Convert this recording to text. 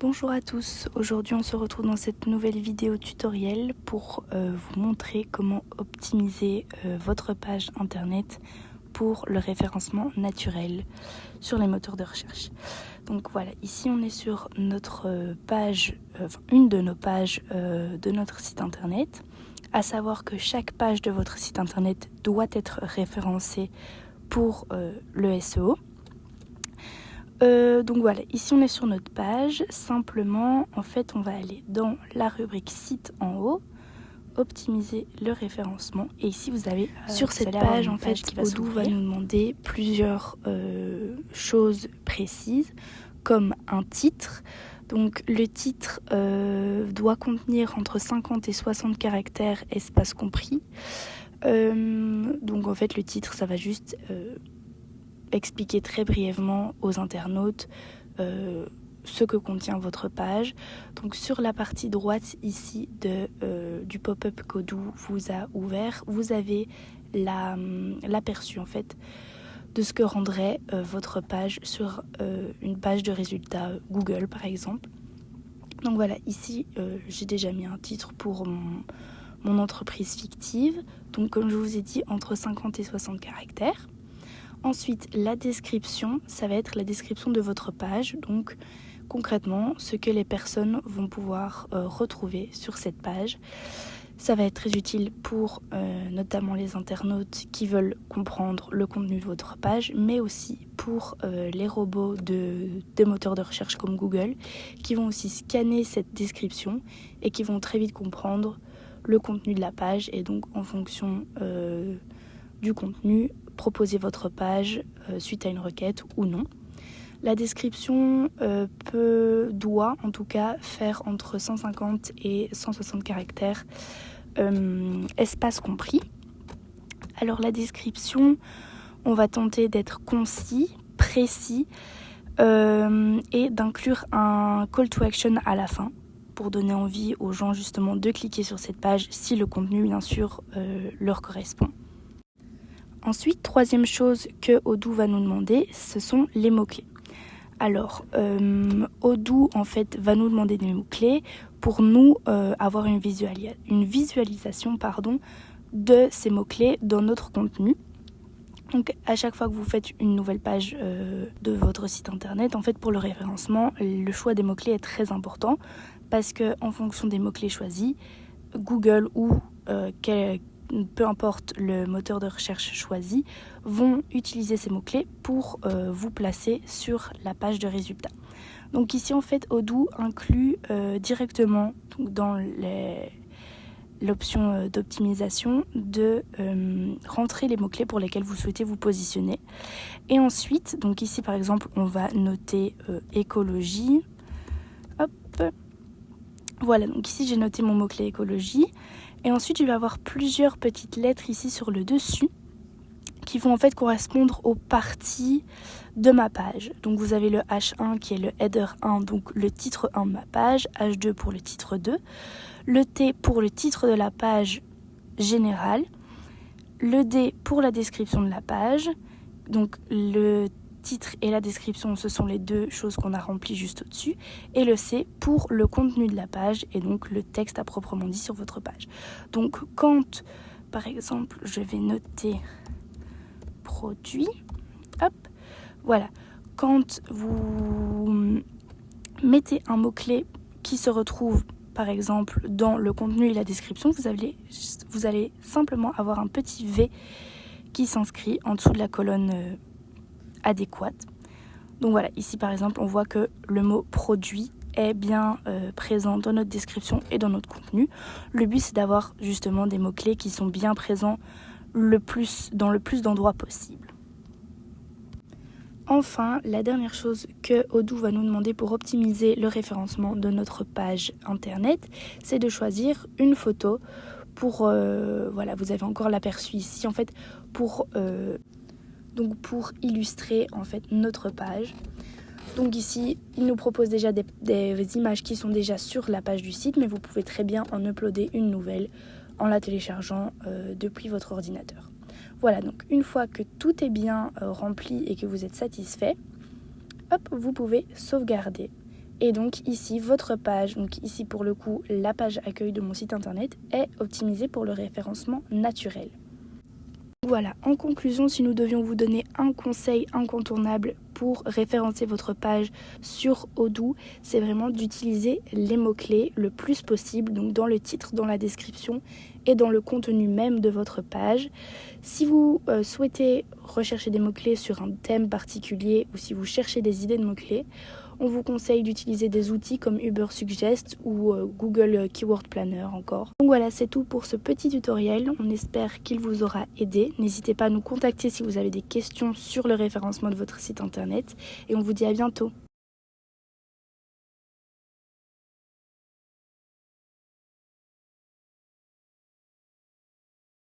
Bonjour à tous, aujourd'hui on se retrouve dans cette nouvelle vidéo tutoriel pour vous montrer comment optimiser votre page internet pour le référencement naturel sur les moteurs de recherche. Donc voilà, ici on est sur notre page, une de nos pages de notre site internet, à savoir que chaque page de votre site internet doit être référencée pour le SEO. Donc voilà, ici on est sur notre page, simplement en fait on va aller dans la rubrique site en haut, optimiser le référencement et ici vous avez sur cette page en fait Odoo va nous demander plusieurs choses précises comme un titre. Donc le titre doit contenir entre 50 et 60 caractères espace compris. Donc en fait le titre ça va juste expliquer très brièvement aux internautes ce que contient votre page. Donc sur la partie droite ici du pop-up qu'Odoo vous a ouvert, vous avez l'aperçu en fait de ce que rendrait votre page sur une page de résultats Google par exemple. Donc voilà, ici j'ai déjà mis un titre pour mon entreprise fictive, donc comme je vous ai dit entre 50 et 60 caractères. Ensuite, la description, ça va être la description de votre page, donc concrètement, ce que les personnes vont pouvoir retrouver sur cette page. Ça va être très utile pour notamment les internautes qui veulent comprendre le contenu de votre page, mais aussi pour les robots des moteurs de recherche comme Google, qui vont aussi scanner cette description et qui vont très vite comprendre le contenu de la page et donc en fonction du contenu, proposer votre page suite à une requête ou non. La description doit en tout cas faire entre 150 et 160 caractères, espace compris. Alors la description, on va tenter d'être concis, précis et d'inclure un call to action à la fin pour donner envie aux gens justement de cliquer sur cette page si le contenu bien sûr leur correspond. Ensuite, troisième chose que Odoo va nous demander, ce sont les mots-clés. Alors, Odoo en fait va nous demander des mots-clés pour nous avoir une visualisation de ces mots-clés dans notre contenu. Donc à chaque fois que vous faites une nouvelle page de votre site internet, en fait pour le référencement, le choix des mots-clés est très important parce que en fonction des mots-clés choisis, Google ou peu importe le moteur de recherche choisi, vont utiliser ces mots-clés pour vous placer sur la page de résultats. Donc ici en fait Odoo inclut directement dans l'option d'optimisation de rentrer les mots-clés pour lesquels vous souhaitez vous positionner. Et ensuite, donc ici par exemple on va noter écologie. Hop. Voilà, donc ici j'ai noté mon mot-clé écologie. Et ensuite, je vais avoir plusieurs petites lettres ici sur le dessus qui vont en fait correspondre aux parties de ma page. Donc vous avez le H1 qui est le header 1, donc le titre 1 de ma page, H2 pour le titre 2, le T pour le titre de la page générale, le D pour la description de la page, donc le titre et la description, ce sont les deux choses qu'on a remplies juste au-dessus, et le C pour le contenu de la page et donc le texte à proprement dit sur votre page. Donc quand, par exemple, je vais noter produit, hop, voilà, quand vous mettez un mot-clé qui se retrouve par exemple dans le contenu et la description, vous allez simplement avoir un petit V qui s'inscrit en dessous de la colonne adéquate. Donc voilà, ici par exemple on voit que le mot produit est bien présent dans notre description et dans notre contenu. Le but c'est d'avoir justement des mots-clés qui sont bien présents dans le plus d'endroits possible. Enfin, la dernière chose que Odoo va nous demander pour optimiser le référencement de notre page internet, c'est de choisir une photo pour, voilà, vous avez encore l'aperçu ici en fait, pour illustrer en fait notre page. Donc ici, il nous propose déjà des images qui sont déjà sur la page du site, mais vous pouvez très bien en uploader une nouvelle en la téléchargeant depuis votre ordinateur. Voilà, donc une fois que tout est bien rempli et que vous êtes satisfait, hop, vous pouvez sauvegarder Et donc ici, votre page, donc ici pour le coup, la page accueil de mon site internet est optimisée pour le référencement naturel. Voilà, en conclusion, si nous devions vous donner un conseil incontournable pour référencer votre page sur Odoo, c'est vraiment d'utiliser les mots-clés le plus possible, donc dans le titre, dans la description et dans le contenu même de votre page. Si vous souhaitez rechercher des mots-clés sur un thème particulier ou si vous cherchez des idées de mots-clés, on vous conseille d'utiliser des outils comme Ubersuggest ou Google Keyword Planner encore. Donc voilà, c'est tout pour ce petit tutoriel. On espère qu'il vous aura aidé. N'hésitez pas à nous contacter si vous avez des questions sur le référencement de votre site internet. Et on vous dit à bientôt.